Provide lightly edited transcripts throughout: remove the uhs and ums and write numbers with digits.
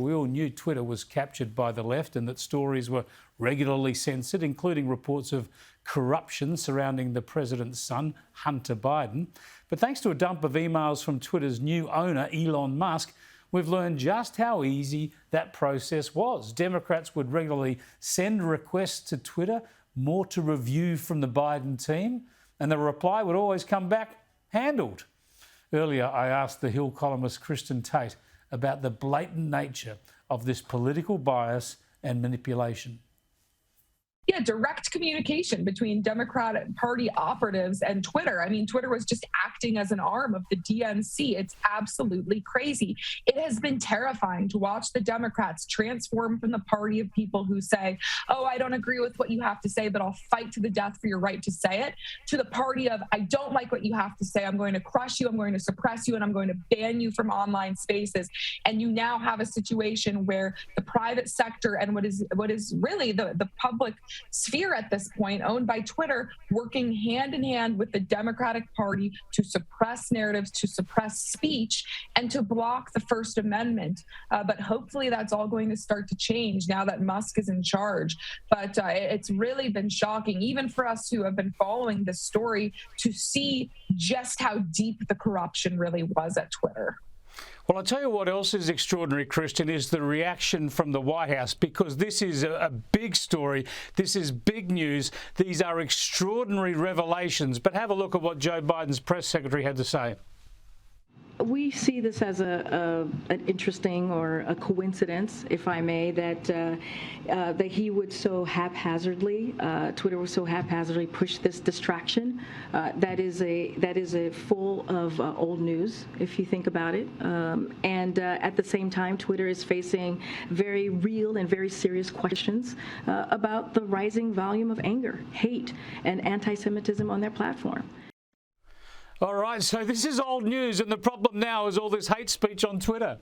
We all knew Twitter was captured by the left and that stories were regularly censored, including reports of corruption surrounding the president's son, Hunter Biden. But thanks to a dump of emails from Twitter's new owner, Elon Musk, we've learned just how easy that process was. Democrats would regularly send requests to Twitter, more to review from the Biden team, and the reply would always come back, handled. Earlier, I asked the Hill columnist Kristen Tate about the blatant nature of this political bias and manipulation. Yeah, direct communication between Democratic Party operatives and Twitter. I mean, Twitter was just acting as an arm of the DNC. It's absolutely crazy. It has been terrifying to watch the Democrats transform from the party of people who say, oh, I don't agree with what you have to say, but I'll fight to the death for your right to say it, to the party of, I don't like what you have to say, I'm going to crush you, I'm going to suppress you, and I'm going to ban you from online spaces. And you now have a situation where the private sector and what is really the public sphere at this point, owned by Twitter, working hand in hand with the Democratic Party to suppress narratives, to suppress speech, and to block the First Amendment. But hopefully that's all going to start to change now that Musk is in charge. But it's really been shocking, even for us who have been following this story, to see just how deep the corruption really was at Twitter. Well, I'll tell you what else is extraordinary, Christian, is the reaction from the White House, because this is a big story. This is big news. These are extraordinary revelations. But have a look at what Joe Biden's press secretary had to say. We see this as an interesting or a coincidence, if I may, that he would so haphazardly, Twitter would so haphazardly push this distraction. That is a full of old news, if you think about it. And at the same time, Twitter is facing very real and very serious questions about the rising volume of anger, hate, and anti-Semitism on their platform. All right, so this is old news, and the problem now is all this hate speech on Twitter.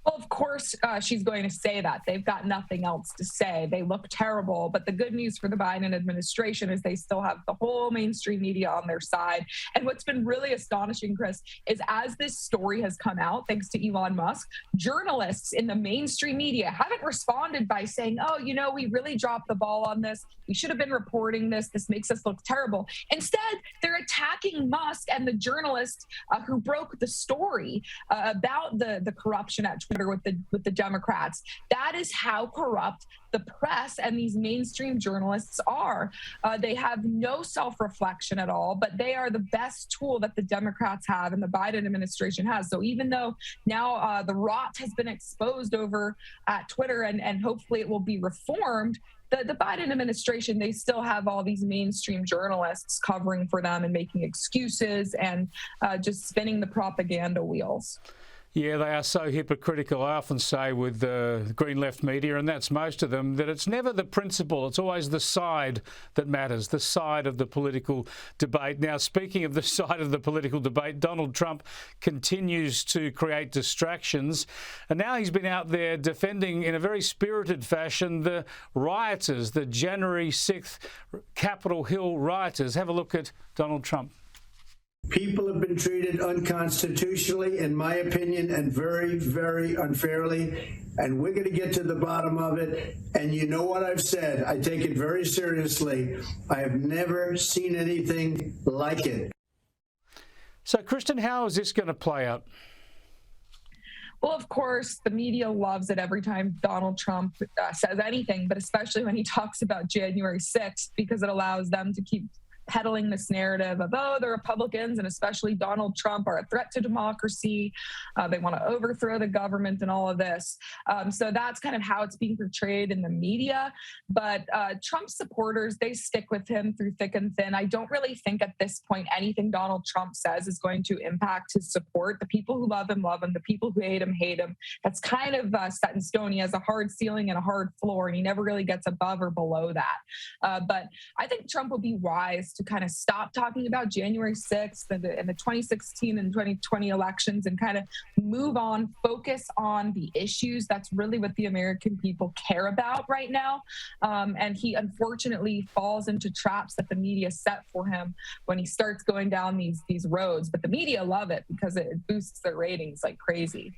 Well, of course, she's going to say that. They've got nothing else to say. They look terrible. But the good news for the Biden administration is they still have the whole mainstream media on their side. And what's been really astonishing, Chris, is as this story has come out, thanks to Elon Musk, journalists in the mainstream media haven't responded by saying, oh, you know, we really dropped the ball on this. We should have been reporting this. This makes us look terrible. Instead, they're attacking Musk and the journalist who broke the story about the corruption at Twitter with the Democrats. That is how corrupt the press and these mainstream journalists are. They have no self-reflection at all, but they are the best tool that the Democrats have and the Biden administration has. So even though now the rot has been exposed over at Twitter and hopefully it will be reformed, the Biden administration, they still have all these mainstream journalists covering for them and making excuses and just spinning the propaganda wheels. Yeah, they are so hypocritical. I often say with the Green Left media, and that's most of them, that it's never the principle. It's always the side that matters, the side of the political debate. Now, speaking of the side of the political debate, Donald Trump continues to create distractions. And now he's been out there defending in a very spirited fashion the rioters, the January 6th Capitol Hill rioters. Have a look at Donald Trump. People have been treated unconstitutionally, in my opinion, and very, very unfairly. And we're going to get to the bottom of it. And you know what I've said. I take it very seriously. I have never seen anything like it. So, Kristen, how is this going to play out? Well, of course, the media loves it every time Donald Trump says anything, but especially when he talks about January 6th, because it allows them to keep peddling this narrative of, oh, the Republicans and especially Donald Trump are a threat to democracy. They want to overthrow the government and all of this. So that's kind of how it's being portrayed in the media. But Trump supporters, they stick with him through thick and thin. I don't really think at this point anything Donald Trump says is going to impact his support. The people who love him, love him. The people who hate him, hate him. That's kind of set in stone. He has a hard ceiling and a hard floor, and he never really gets above or below that. But I think Trump will be wise to kind of stop talking about January 6th and the 2016 and 2020 elections and kind of move on, focus on the issues. That's really what the American people care about right now. And he unfortunately falls into traps that the media set for him when he starts going down these roads. But the media love it because it boosts their ratings like crazy.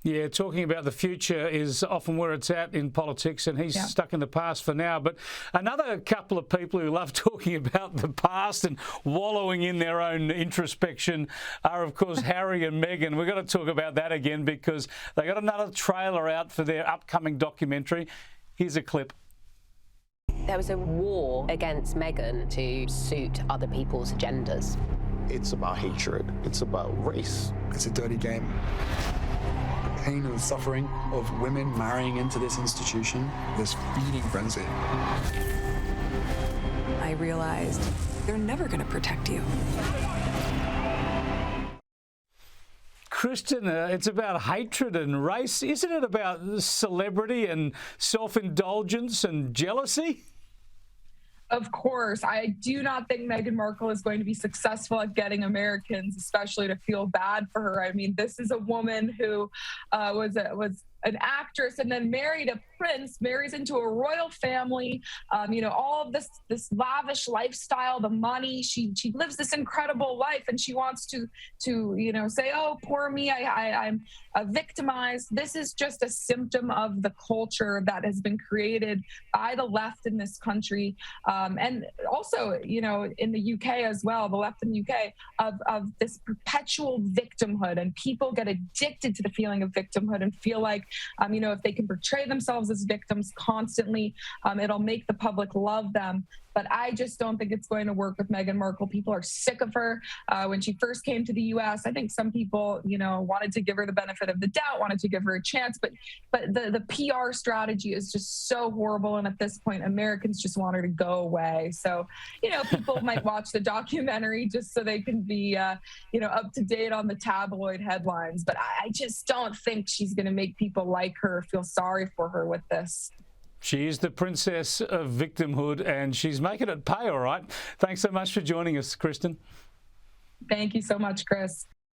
Yeah, talking about the future is often where it's at in politics, and he's stuck in the past for now. But another couple of people who love talking about the past and wallowing in their own introspection are, of course, Harry and Meghan. We've got to talk about that again because they got another trailer out for their upcoming documentary. Here's a clip. There was a war against Meghan to suit other people's agendas. It's about hatred. It's about race. It's a dirty game. The pain and suffering of women marrying into this institution, this feeding frenzy. I realized they're never going to protect you. Kristen, it's about hatred and race. Isn't it about celebrity and self-indulgence and jealousy? Of course. I do not think Meghan Markle is going to be successful at getting Americans, especially to feel bad for her. I mean, this is a woman who was an actress and then married a prince, marries into a royal family, all of this lavish lifestyle, the money. She lives this incredible life, and she wants to say, oh, poor me, I'm victimized. This is just a symptom of the culture that has been created by the left in this country. And also, in the UK as well, the left in the UK, of this perpetual victimhood, and people get addicted to the feeling of victimhood and feel like, if they can portray themselves as victims constantly, it'll make the public love them. But I just don't think it's going to work with Meghan Markle. People are sick of her. When she first came to the U.S., I think some people, wanted to give her the benefit of the doubt, wanted to give her a chance. But the PR strategy is just so horrible. And at this point, Americans just want her to go away. So, people might watch the documentary just so they can be, up to date on the tabloid headlines. But I just don't think she's going to make people like her feel sorry for her with this. She is the princess of victimhood, and she's making it pay, all right. Thanks so much for joining us, Kristen. Thank you so much, Chris.